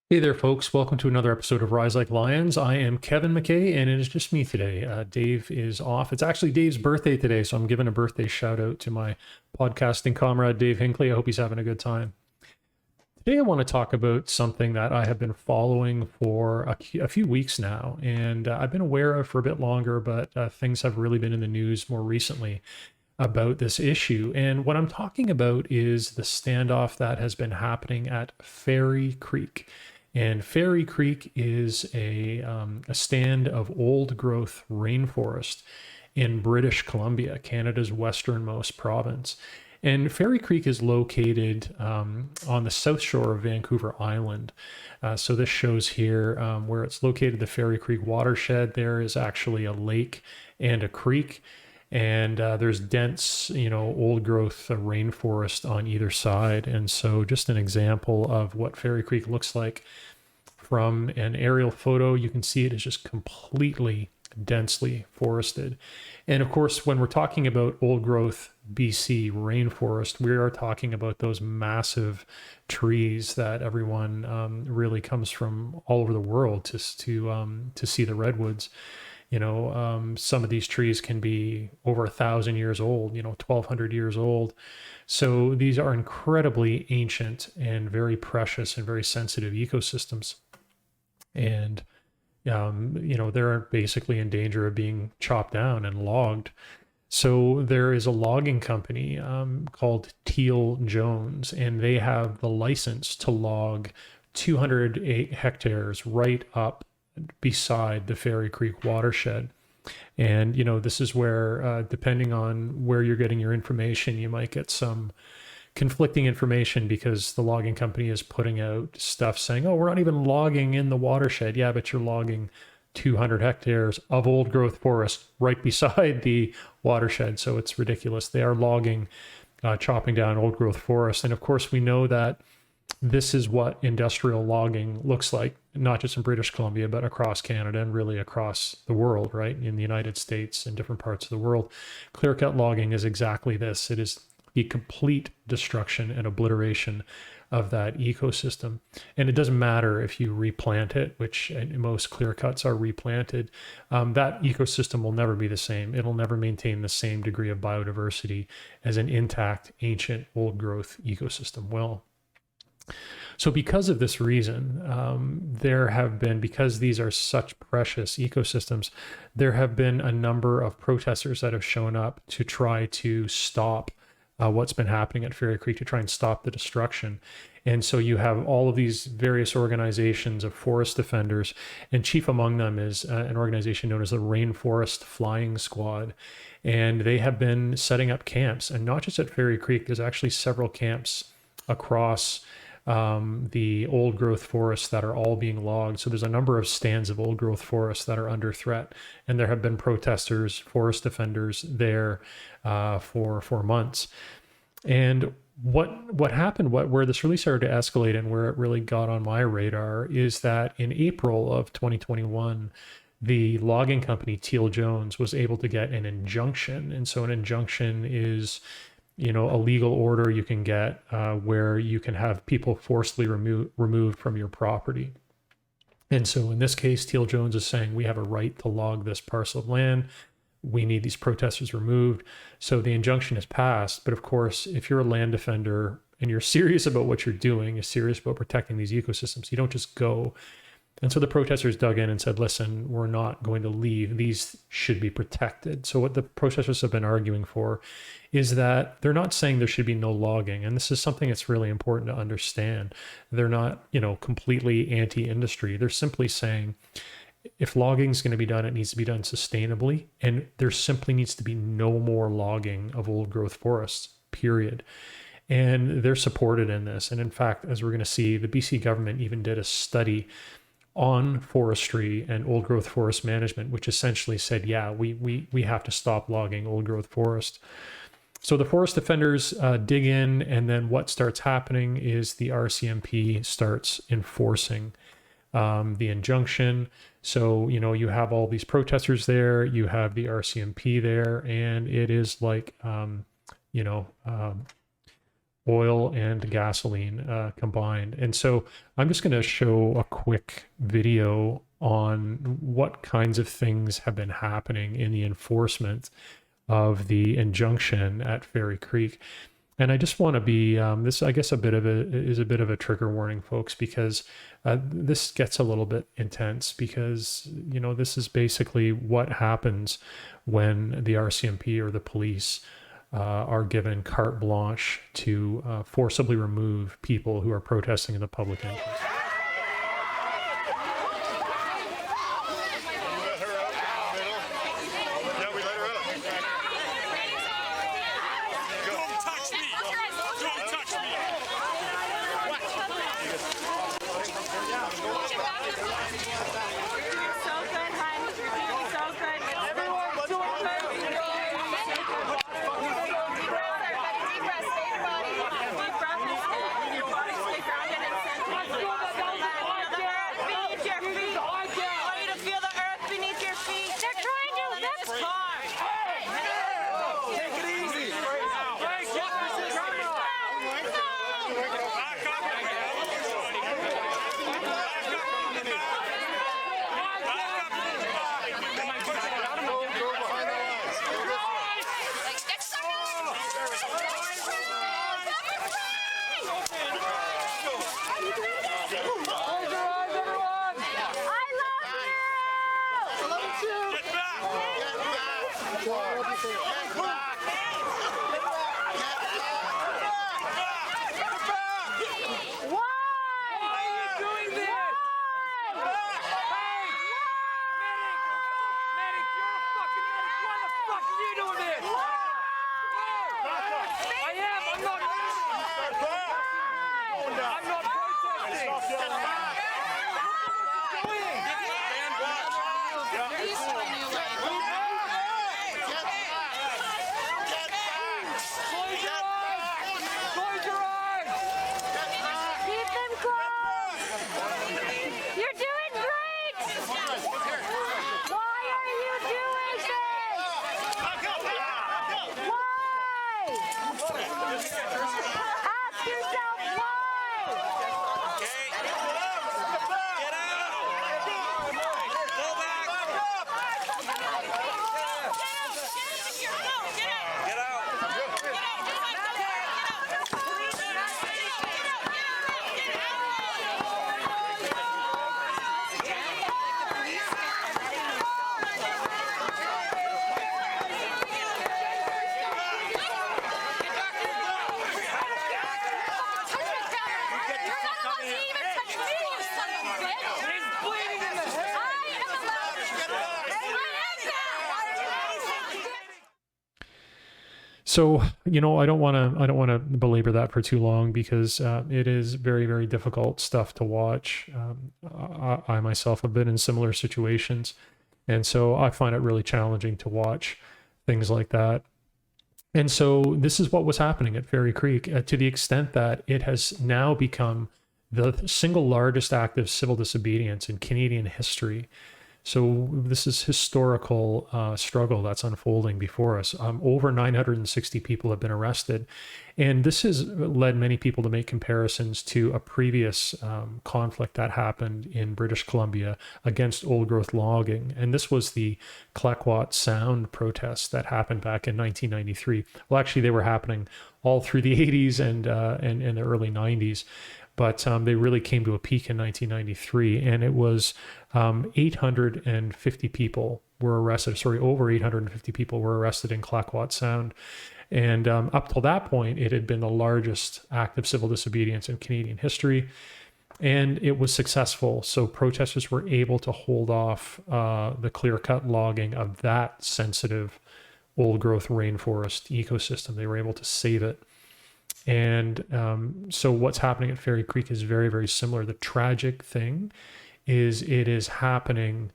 Hey there, folks. Welcome to another episode of Rise Like Lions. I am Kevin McKay, and it is just me today. Dave is off. It's actually Dave's birthday today, so I'm giving a birthday shout out to my podcasting comrade, Dave Hinckley. I hope he's having a good time. Today, I want to talk about something that I have been following for a few weeks now, and I've been aware of for a bit longer, but things have really been in the news more recently about this issue. And what I'm talking about is the standoff that has been happening at Ferry Creek. And Ferry Creek is a stand of old growth rainforest in British Columbia, Canada's westernmost province. And Ferry Creek is located on the south shore of Vancouver Island. So this shows here where it's located, the Ferry Creek Watershed. There is actually a lake and a creek. And there's dense, old growth rainforest on either side. And so just an example of what Ferry Creek looks like from an aerial photo, you can see it is just completely densely forested. And of course, when we're talking about old growth BC rainforest, we are talking about those massive trees that everyone really comes from all over the world to see the redwoods. Some of these trees can be over 1,000 years old, 1,200 years old. So these are incredibly ancient and very precious and very sensitive ecosystems. And, they're basically in danger of being chopped down and logged. So there is a logging company called Teal-Jones, and they have the license to log 208 hectares right up beside the Ferry Creek watershed. And, this is where, depending on where you're getting your information, you might get some conflicting information because the logging company is putting out stuff saying, oh, we're not even logging in the watershed. Yeah, but you're logging 200 hectares of old growth forest right beside the watershed. So it's ridiculous. They are logging, chopping down old growth forest. And of course, we know that this is what industrial logging looks like, not just in British Columbia, but across Canada and really across the world, right? In the United States and different parts of the world. Clear-cut logging is exactly this. It is the complete destruction and obliteration of that ecosystem. And it doesn't matter if you replant it, which most clear cuts are replanted, that ecosystem will never be the same. It'll never maintain the same degree of biodiversity as an intact, ancient, old growth ecosystem will. So because of this reason, because these are such precious ecosystems, there have been a number of protesters that have shown up to try to stop what's been happening at Ferry Creek, to try and stop the destruction. And so you have all of these various organizations of forest defenders, and chief among them is an organization known as the Rainforest Flying Squad. And they have been setting up camps, and not just at Ferry Creek, there's actually several camps across the old growth forests that are all being logged. So there's a number of stands of old growth forests that are under threat, and there have been protesters, forest defenders there for months. And what happened, where this really started to escalate and where it really got on my radar, is that in April of 2021, the logging company Teal-Jones was able to get an injunction. And so an injunction is a legal order you can get where you can have people forcibly removed from your property. And so in this case, Teal-Jones is saying we have a right to log this parcel of land. We need these protesters removed. So the injunction is passed. But of course, if you're a land defender and you're serious about what you're doing, you're serious about protecting these ecosystems, you don't just go. And so the protesters dug in and said, listen, we're not going to leave. These should be protected. So what the protesters have been arguing for is that they're not saying there should be no logging. And this is something that's really important to understand. They're not, completely anti-industry. They're simply saying if logging is going to be done, it needs to be done sustainably. And there simply needs to be no more logging of old growth forests, period. And they're supported in this. And in fact, as we're going to see, the BC government even did a study on forestry and old growth forest management, which essentially said, yeah, we have to stop logging old growth forest. So the forest defenders dig in, and then what starts happening is the RCMP starts enforcing the injunction. So, you have all these protesters there, you have the RCMP there, and it is like, oil and gasoline combined. And so I'm just going to show a quick video on what kinds of things have been happening in the enforcement of the injunction at Ferry Creek. And I just want to be this, I guess, a bit of a trigger warning, folks, because this gets a little bit intense, because this is basically what happens when the RCMP or the police are given carte blanche to forcibly remove people who are protesting in the public interest. So, I don't want to belabor that for too long, because it is very, very difficult stuff to watch. I myself have been in similar situations, and so I find it really challenging to watch things like that. And so this is what was happening at Ferry Creek, to the extent that it has now become the single largest act of civil disobedience in Canadian history. So this is historical struggle that's unfolding before us. Over 960 people have been arrested. And this has led many people to make comparisons to a previous conflict that happened in British Columbia against old growth logging. And this was the Clayoquot Sound protests that happened back in 1993. Well, actually, they were happening all through the 80s and the early 90s. But they really came to a peak in 1993, and it was 850 people were arrested. Sorry, over 850 people were arrested in Clayoquot Sound. And up till that point, it had been the largest act of civil disobedience in Canadian history, and it was successful. So protesters were able to hold off the clear-cut logging of that sensitive old-growth rainforest ecosystem. They were able to save it. And so what's happening at Ferry Creek is very, very similar. The tragic thing is it is happening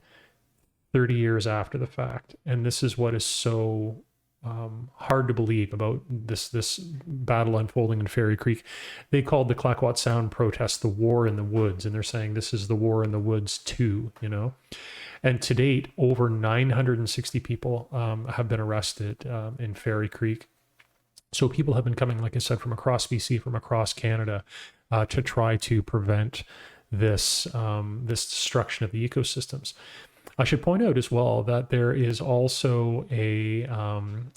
30 years after the fact. And this is what is so hard to believe about this battle unfolding in Ferry Creek. They called the Clayoquot Sound protest the war in the woods. And they're saying this is the war in the woods too, And to date, over 960 people have been arrested in Ferry Creek. So people have been coming, like I said, from across BC, from across Canada, to try to prevent this this destruction of the ecosystems. I should point out as well that there is also a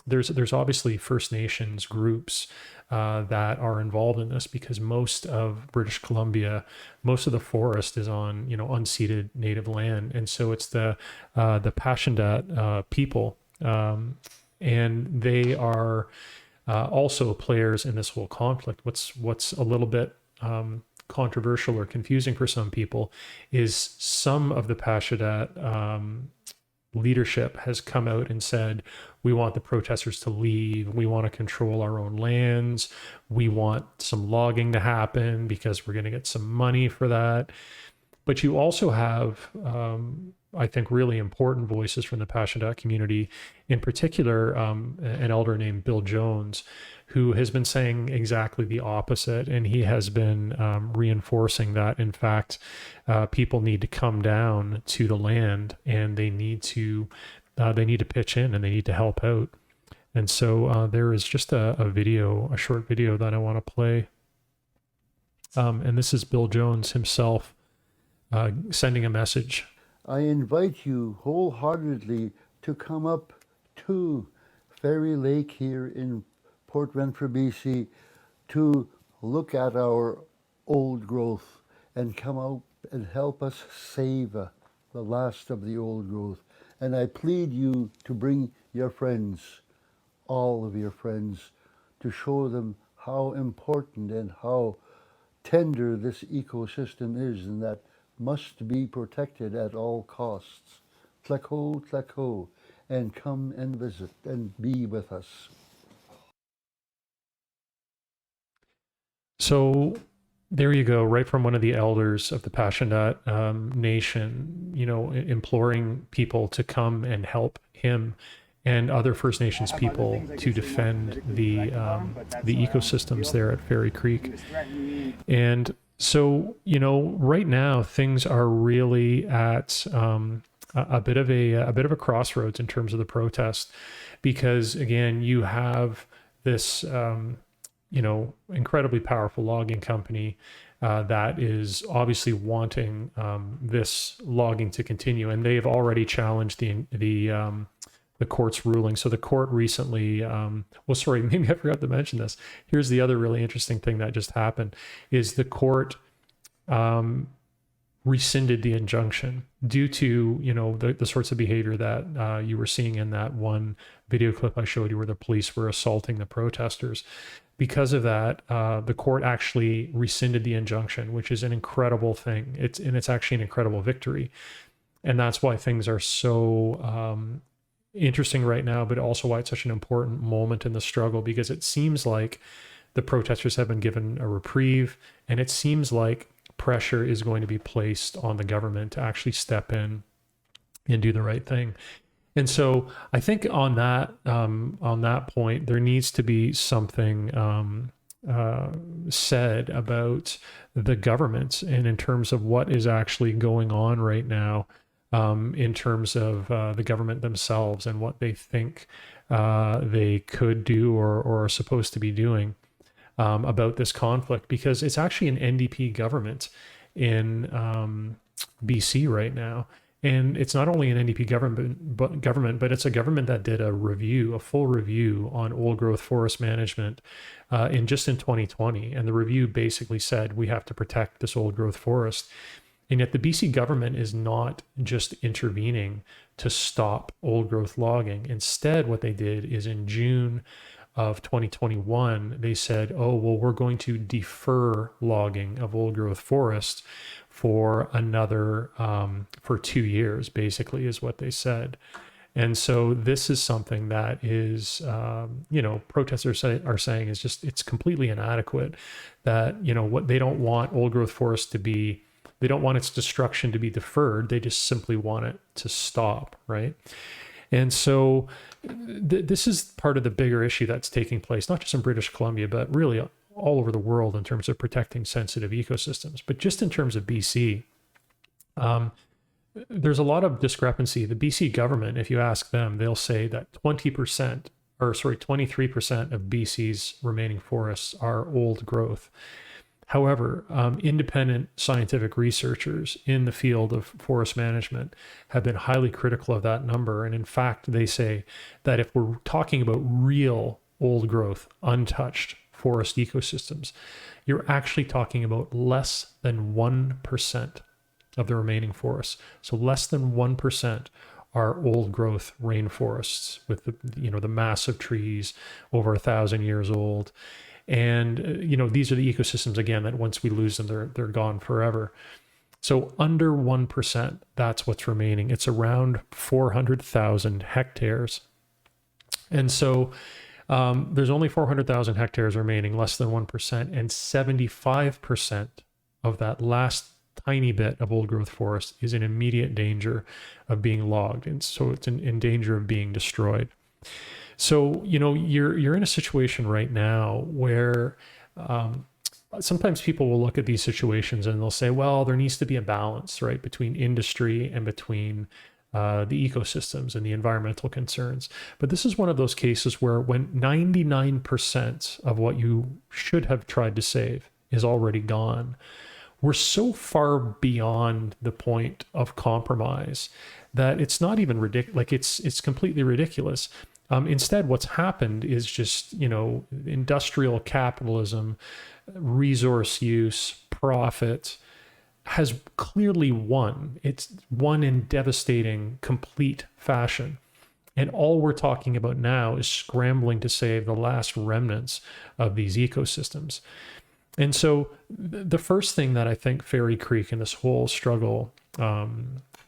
there's obviously First Nations groups that are involved in this, because most of British Columbia, most of the forest is on unceded native land, and so it's the Pacheedat people, and they are also players in this whole conflict. What's a little bit controversial or confusing for some people is some of the Pacheedat leadership has come out and said, we want the protesters to leave, we want to control our own lands, we want some logging to happen because we're going to get some money for that. But you also have, I think, really important voices from the Pacheedat community, in particular, an elder named Bill Jones, who has been saying exactly the opposite. And he has been reinforcing that, in fact, people need to come down to the land, and they need to pitch in, and they need to help out. And so there is just a short video that I want to play. And this is Bill Jones himself sending a message. I invite you wholeheartedly to come up to Ferry Lake here in Port Renfrew, BC, to look at our old growth and come out and help us save the last of the old growth. And I plead you to bring your friends, all of your friends, to show them how important and how tender this ecosystem is, and that must be protected at all costs. Tleco, tleco, and come and visit and be with us. So there you go, right from one of the elders of the Pacheedat nation, imploring people to come and help him and other First Nations people to defend the ecosystems there at Ferry Creek. And so, right now things are really at a bit of a crossroads in terms of the protest, because again, you have this incredibly powerful logging company that is obviously wanting this logging to continue, and they've already challenged the court's ruling. So the court recently, maybe I forgot to mention this. Here's the other really interesting thing that just happened, is the court rescinded the injunction due to, the sorts of behavior that you were seeing in that one video clip I showed you where the police were assaulting the protesters. Because of that, the court actually rescinded the injunction, which is an incredible thing. It's actually an incredible victory. And that's why things are so interesting right now, but also why it's such an important moment in the struggle, because it seems like the protesters have been given a reprieve, and it seems like pressure is going to be placed on the government to actually step in and do the right thing. And so I think on that point, there needs to be something said about the government, and in terms of what is actually going on right now, in terms of the government themselves and what they think they could do or are supposed to be doing about this conflict, because it's actually an NDP government in BC right now. And it's not only an NDP government, but it's a government that did a full review on old growth forest management in 2020. And the review basically said we have to protect this old growth forest. And yet the BC government is not just intervening to stop old growth logging. Instead, what they did is in June of 2021, they said, we're going to defer logging of old growth forests for another, for 2 years, basically, is what they said. And so this is something that is, protesters are saying is just, it's completely inadequate, that, what they don't want old growth forests to be, they don't want its destruction to be deferred. They just simply want it to stop, right? And so this is part of the bigger issue that's taking place, not just in British Columbia, but really all over the world in terms of protecting sensitive ecosystems. But just in terms of BC, there's a lot of discrepancy. The BC government, if you ask them, they'll say that 20% 23% of BC's remaining forests are old growth. However, independent scientific researchers in the field of forest management have been highly critical of that number. And in fact, they say that if we're talking about real old growth, untouched forest ecosystems, you're actually talking about less than 1% of the remaining forests. So less than 1% are old growth rainforests with the massive trees over 1,000 years old. And these are the ecosystems, again, that once we lose them, they're gone forever. So under 1%, that's what's remaining. It's around 400,000 hectares. And so there's only 400,000 hectares remaining, less than 1%, and 75% of that last tiny bit of old growth forest is in immediate danger of being logged. And so it's in danger of being destroyed. So, you're in a situation right now where sometimes people will look at these situations and they'll say, well, there needs to be a balance, right, between industry and between the ecosystems and the environmental concerns. But this is one of those cases where when 99% of what you should have tried to save is already gone, we're so far beyond the point of compromise that it's not even ridiculous. Like it's completely ridiculous. Instead, what's happened is just, industrial capitalism, resource use, profit has clearly won. It's won in devastating, complete fashion. And all we're talking about now is scrambling to save the last remnants of these ecosystems. And so the first thing that I think Ferry Creek and this whole struggle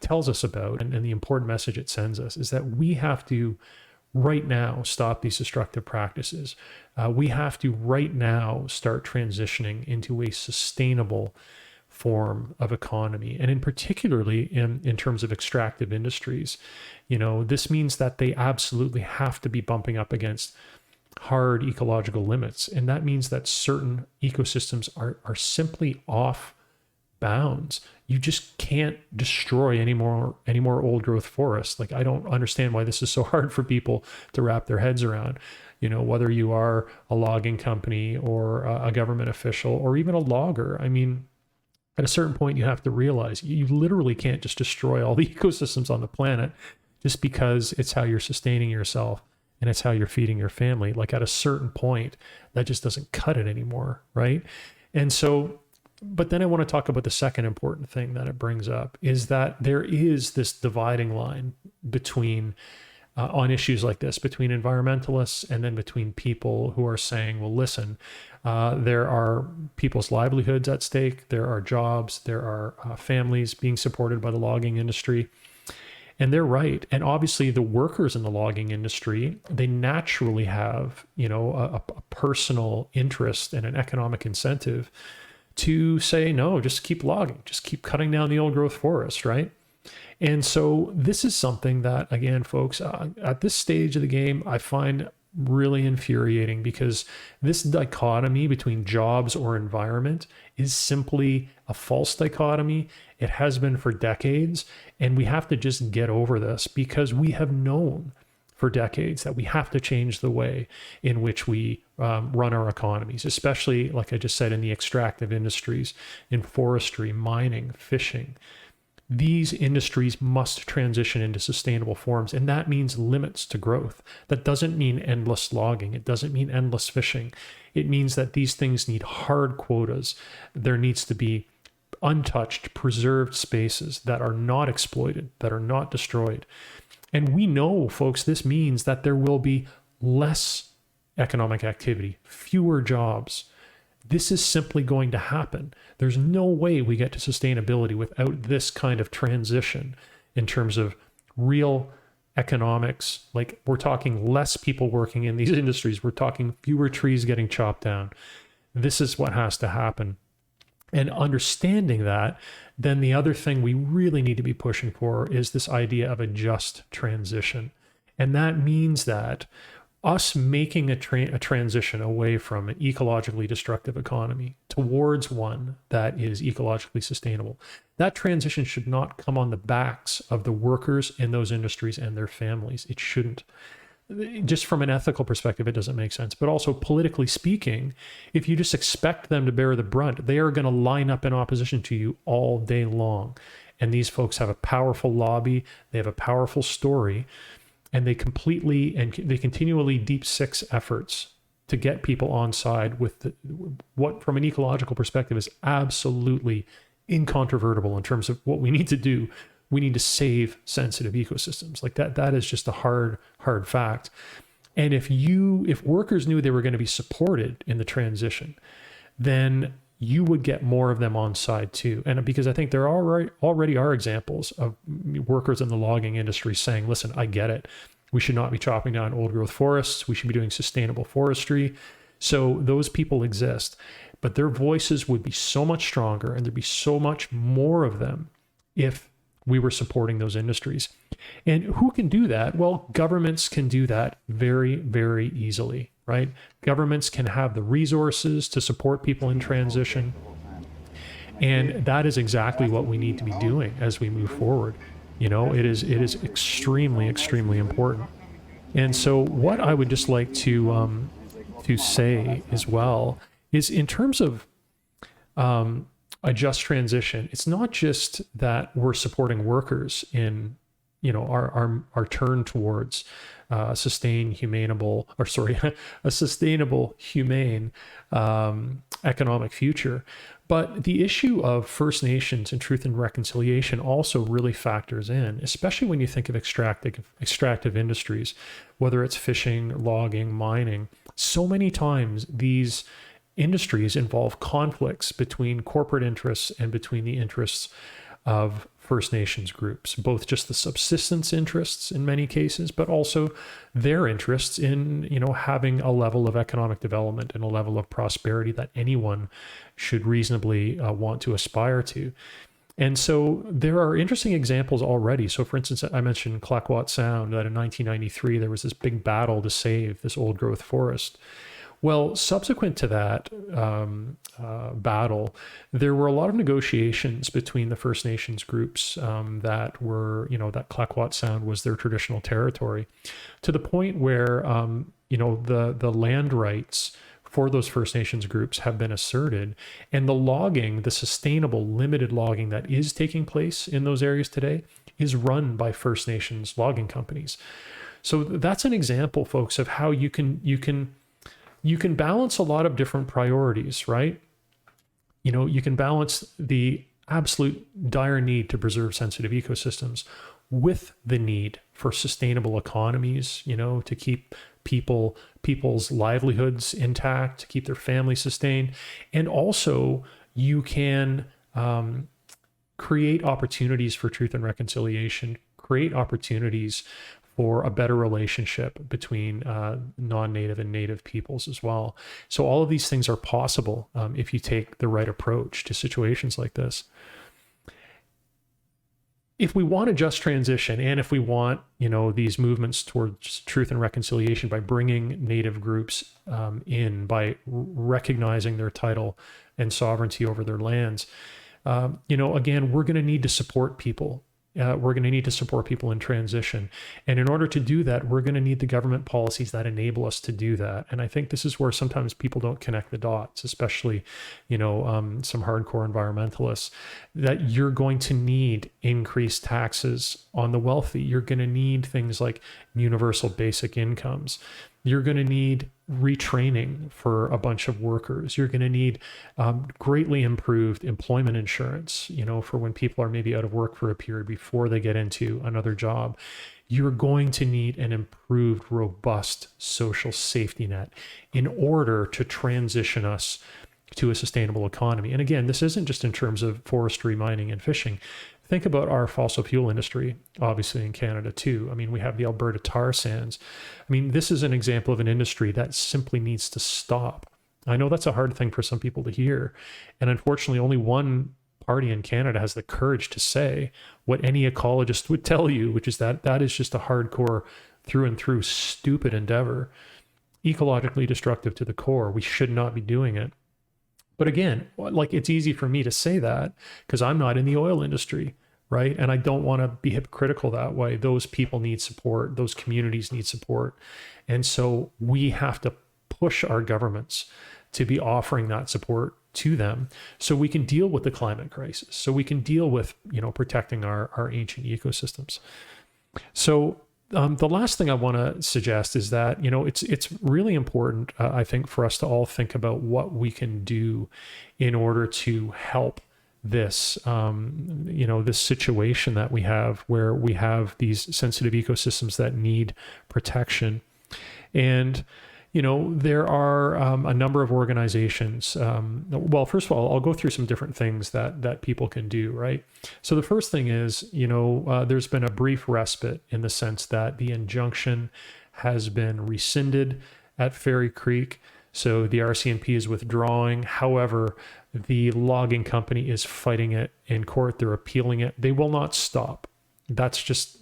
tells us about, and the important message it sends us, is that we have to right now stop these destructive practices. We have to right now start transitioning into a sustainable form of economy, and in particularly in terms of extractive industries. This means that they absolutely have to be bumping up against hard ecological limits, and that means that certain ecosystems are simply off bounds. You just can't destroy any more old growth forests. Like, I don't understand why this is so hard for people to wrap their heads around. Whether you are a logging company or a government official or even a logger. I mean, at a certain point, you have to realize you literally can't just destroy all the ecosystems on the planet just because it's how you're sustaining yourself and it's how you're feeding your family. Like, at a certain point, that just doesn't cut it anymore, right? And so, but then I want to talk about the second important thing that it brings up, is that there is this dividing line between, on issues like this, between environmentalists and then between people who are saying, well, listen, there are people's livelihoods at stake, there are jobs, there are families being supported by the logging industry. And they're right. And obviously the workers in the logging industry, they naturally have, a personal interest and an economic incentive to say, no, just keep logging, just keep cutting down the old growth forest, right? And so this is something that, again, folks, at this stage of the game, I find really infuriating, because this dichotomy between jobs or environment is simply a false dichotomy. It has been for decades, and we have to just get over this, because we have known for decades that we have to change the way in which we run our economies, especially, like I just said, in the extractive industries, in forestry, mining, fishing. These industries must transition into sustainable forms, and that means limits to growth. That doesn't mean endless logging. It doesn't mean endless fishing. It means that these things need hard quotas. There needs to be untouched, preserved spaces that are not exploited, that are not destroyed. And we know, folks, this means that there will be less economic activity, fewer jobs. This is simply going to happen. There's no way we get to sustainability without this kind of transition in terms of real economics. Like, we're talking less people working in these industries. We're talking fewer trees getting chopped down. This is what has to happen. And understanding that, then the other thing we really need to be pushing for is this idea of a just transition. And that means that us making a transition away from an ecologically destructive economy towards one that is ecologically sustainable, that transition should not come on the backs of the workers in those industries and their families. It shouldn't. just from an ethical perspective, it doesn't make sense. But also politically speaking, if you just expect them to bear the brunt, they are going to line up in opposition to you all day long. And these folks have a powerful lobby, they have a powerful story, and they continually deep six efforts to get people on side with what, from an ecological perspective, is absolutely incontrovertible in terms of what we need to do. We need to save sensitive ecosystems. Like that is just a hard fact. And if workers knew they were going to be supported in the transition, then you would get more of them on side too. And because I think there already are examples of workers in the logging industry saying, listen, I get it. We should not be chopping down old growth forests. We should be doing sustainable forestry. So those people exist, but their voices would be so much stronger, and there'd be so much more of them if we were supporting those industries. And who can do that? Well, governments can do that very, very easily, right? Governments can have the resources to support people in transition. And that is exactly what we need to be doing as we move forward. You know, it is extremely, extremely important. And so what I would just like to say as well is, in terms of a just transition, it's not just that we're supporting workers in, you know, our turn towards a sustainable, humane economic future. But the issue of First Nations and truth and reconciliation also really factors in, especially when you think of extractive industries, whether it's fishing, logging, mining. So many times these industries involve conflicts between corporate interests and between the interests of First Nations groups, both just the subsistence interests in many cases, but also their interests in, you know, having a level of economic development and a level of prosperity that anyone should reasonably want to aspire to. And so there are interesting examples already. So for instance, I mentioned Clayoquot Sound, that in 1993, there was this big battle to save this old growth forest. Well, subsequent to that battle, there were a lot of negotiations between the First Nations groups that were, you know, that Clayoquot Sound was their traditional territory, to the point where, you know, the land rights for those First Nations groups have been asserted, and the logging, the sustainable limited logging that is taking place in those areas today, is run by First Nations logging companies. So that's an example, folks, of how you can balance a lot of different priorities, right? You know, you can balance the absolute dire need to preserve sensitive ecosystems with the need for sustainable economies, you know, to keep people's livelihoods intact, to keep their families sustained. And also you can create opportunities for truth and reconciliation, create opportunities for a better relationship between non-native and native peoples as well. So all of these things are possible if you take the right approach to situations like this. If we want a just transition, and if we want, you know, these movements towards truth and reconciliation by bringing native groups in, by recognizing their title and sovereignty over their lands, you know, again, we're going to need to support people. We're going to need to support people in transition. And in order to do that, we're going to need the government policies that enable us to do that. And I think this is where sometimes people don't connect the dots, especially, you know, some hardcore environmentalists, that you're going to need increased taxes on the wealthy. You're going to need things like universal basic incomes. You're going to need retraining for a bunch of workers. You're going to need greatly improved employment insurance, you know, for when people are maybe out of work for a period before they get into another job. You're going to need an improved, robust social safety net in order to transition us to a sustainable economy. And again, this isn't just in terms of forestry, mining, and fishing. Think about our fossil fuel industry, obviously in Canada too. I mean, we have the Alberta Tar Sands. I mean, this is an example of an industry that simply needs to stop. I know that's a hard thing for some people to hear. And unfortunately, only one party in Canada has the courage to say what any ecologist would tell you, which is that that is just a hardcore, through and through stupid endeavor, ecologically destructive to the core. We should not be doing it. But again, like, it's easy for me to say that because I'm not in the oil industry. right? And I don't want to be hypocritical that way. Those people need support. Those communities need support. And so we have to push our governments to be offering that support to them so we can deal with the climate crisis, so we can deal with, protecting our ancient ecosystems. So the last thing I want to suggest is that, it's really important, I think, for us to all think about what we can do in order to help this, this situation that we have where we have these sensitive ecosystems that need protection. And there are a number of organizations. Well, first of all, I'll go through some different things that people can do, right? So the first thing is, there's been a brief respite in the sense that the injunction has been rescinded at Ferry Creek. So the RCMP is withdrawing. However, the logging company is fighting it in court. They're appealing it. They will not stop. That's just,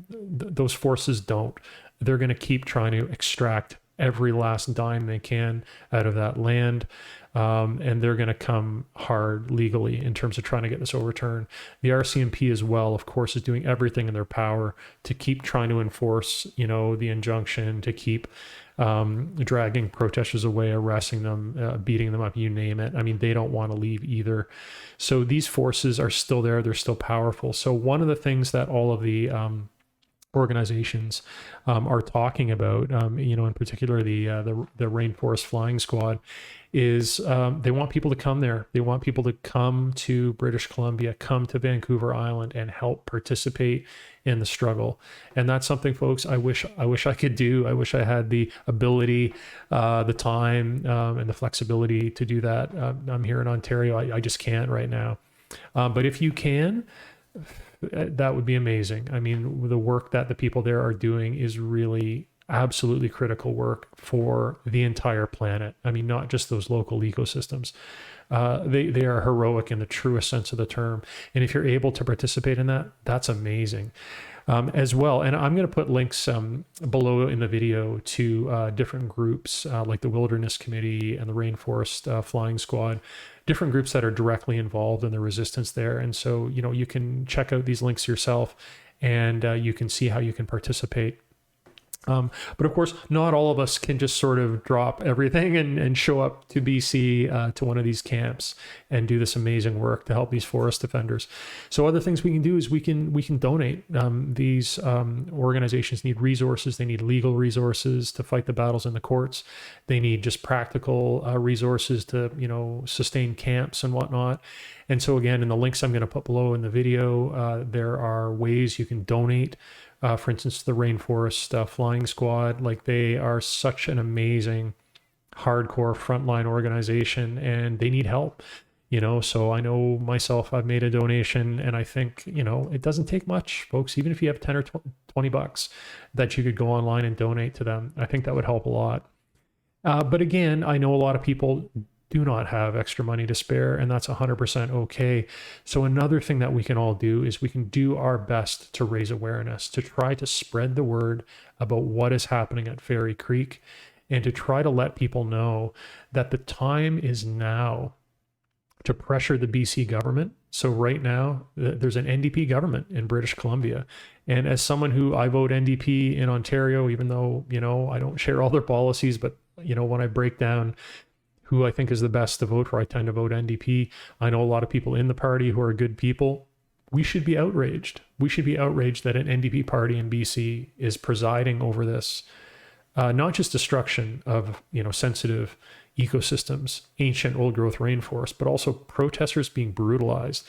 those forces don't. They're going to keep trying to extract every last dime they can out of that land. And they're going to come hard legally in terms of trying to get this overturned. The RCMP as well, of course, is doing everything in their power to keep trying to enforce, the injunction, to keep dragging protesters away, arresting them, beating them up, you name it. I mean, they don't want to leave either. So these forces are still there. They're still powerful. So one of the things that all of the organizations are talking about, in particular the Rainforest Flying Squad, is they want people to come there. They want people to come to British Columbia, come to Vancouver Island, and help participate in the struggle. And that's something, folks, I wish I could do. I wish I had the ability, the time, and the flexibility to do that. I'm here in Ontario. I just can't right now. But if you can, that would be amazing. I mean, the work that the people there are doing is really absolutely critical work for the entire planet. I mean, not just those local ecosystems. They are heroic in the truest sense of the term. And if you're able to participate in that, that's amazing. As well. And I'm going to put links below in the video to different groups like the Wilderness Committee and the Rainforest Flying Squad, different groups that are directly involved in the resistance there. And so, you can check out these links yourself and you can see how you can participate. But of course, not all of us can just sort of drop everything and show up to BC to one of these camps and do this amazing work to help these forest defenders. So other things we can do is we can donate. These organizations need resources. They need legal resources to fight the battles in the courts. They need just practical resources to sustain camps and whatnot. And so again, in the links I'm going to put below in the video, there are ways you can donate. For instance, the Rainforest Flying Squad, like they are such an amazing, hardcore frontline organization, and they need help. So I know myself, I've made a donation, and I think it doesn't take much, folks. Even if you have 10 or 20 bucks that you could go online and donate to them, I think that would help a lot. But again, I know a lot of people do not have extra money to spare, and that's 100% okay. So another thing that we can all do is we can do our best to raise awareness, to try to spread the word about what is happening at Ferry Creek, and to try to let people know that the time is now to pressure the BC government. So right now, there's an NDP government in British Columbia. And as someone who I vote NDP in Ontario, even though, I don't share all their policies, but, when I break down who I think is the best to vote for, I tend to vote NDP. I know a lot of people in the party who are good people. We should be outraged. We should be outraged that an NDP party in BC is presiding over this, not just destruction of, sensitive ecosystems, ancient old growth rainforest, but also protesters being brutalized.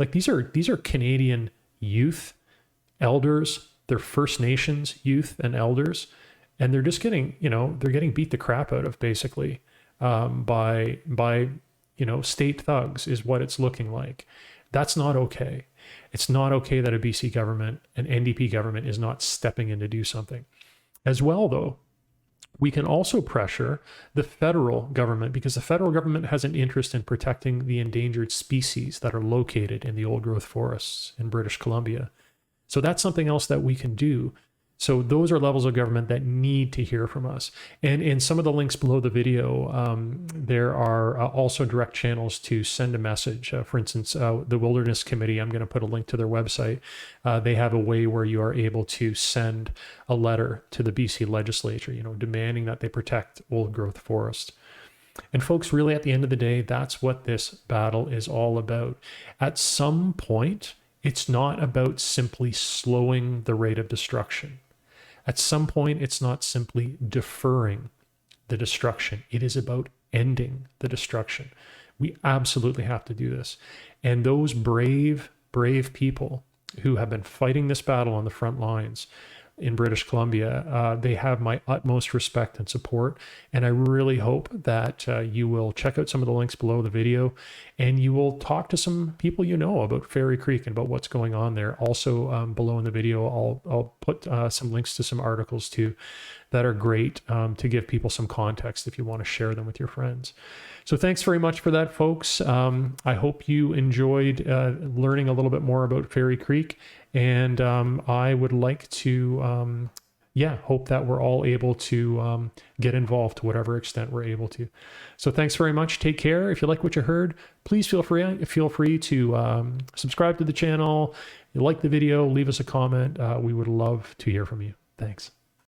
Like these are Canadian youth, elders, they're First Nations youth and elders, and they're just getting, they're getting beat the crap out of basically. By state thugs is what it's looking like. That's not okay. It's not okay that a BC government, an NDP government, is not stepping in to do something. As well, though, we can also pressure the federal government, because the federal government has an interest in protecting the endangered species that are located in the old growth forests in British Columbia. So that's something else that we can do. So those are levels of government that need to hear from us. And in some of the links below the video, there are also direct channels to send a message. For instance, the Wilderness Committee, I'm going to put a link to their website. They have a way where you are able to send a letter to the BC legislature, demanding that they protect old growth forest. And folks, really at the end of the day, that's what this battle is all about. At some point, it's not about simply slowing the rate of destruction. At some point, it's not simply deferring the destruction. It is about ending the destruction. We absolutely have to do this. And those brave, brave people who have been fighting this battle on the front lines in British Columbia, they have my utmost respect and support. And I really hope that you will check out some of the links below the video, and you will talk to some people about Ferry Creek and about what's going on there. Also, below in the video, I'll put some links to some articles too that are great to give people some context if you want to share them with your friends. So thanks very much for that, folks. I hope you enjoyed learning a little bit more about Ferry Creek. And I would like to, hope that we're all able to get involved to whatever extent we're able to. So thanks very much. Take care. If you like what you heard, please feel free to subscribe to the channel, like the video, leave us a comment. We would love to hear from you. Thanks.